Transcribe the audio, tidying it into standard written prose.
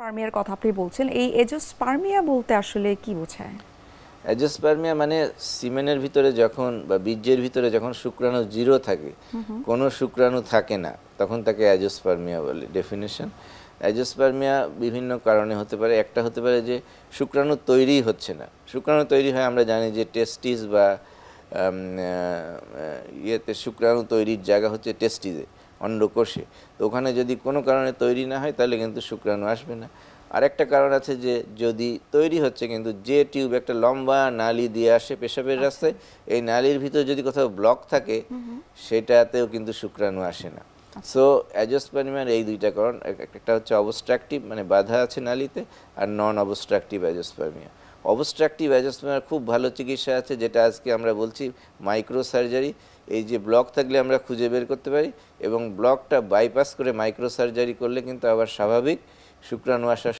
স্পার্মিয়ার কথা আপনি বলছেন, এই এজোস্পার্মিয়া বলতে আসলে কি বোঝায়? অ্যাজিওস্পার্মিয়া মানে সিমেনের ভিতরে যখন বা বীর্যের ভিতরে যখন শুক্রাণু জিরো থাকে, কোনো শুক্রাণু থাকে না, তখন তাকে অ্যাজিওস্পার্মিয়া বলে। ডেফিনেশন, অ্যাজিওস্পার্মিয়া বিভিন্ন কারণে হতে পারে। একটা হতে পারে যে শুক্রাণু তৈরি হচ্ছে না। শুক্রাণু তৈরি হয় আমরা জানি যে টেস্টিস বা ইয়েতে শুক্রাণু তৈরির জায়গা হচ্ছে টেস্টিসে, অন্ডকোষে। তো ওখানে যদি কোনো কারণে তৈরি না হয় তাহলে কিন্তু শুক্রাণু আসবে না। আরেকটা কারণ আছে যে যদি তৈরি হচ্ছে কিন্তু যে টিউব একটা লম্বা নালী দিয়ে আসে পেশাবের আচ্ছা। রাস্তায়, এই নালীর ভিতর যদি কোথাও ব্লক থাকে সেটাতেও কিন্তু শুক্রাণু আসে না। আচ্ছা। সো অ্যাজিওস্পার্মিয়ার এই দুইটা কারণ, একটা হচ্ছে অবস্ট্রাকটিভ মানে বাধা আছে নালীতে, আর নন অবস্ট্রাকটিভ অ্যাজিওস্পার্মিয়া। অবস্ট্রাকটিভ অ্যাজিওস্পার্মিয়ার খুব ভালো চিকিৎসা আছে, যেটা আজকে আমরা বলছি মাইক্রো সার্জারি। এই যে ব্লক থাকলে আমরা খুঁজে বের করতে পারি এবং ব্লকটা বাইপাস করে মাইক্রো সার্জারি করলে কিন্তু আবার স্বাভাবিক শুক্রাণু আসা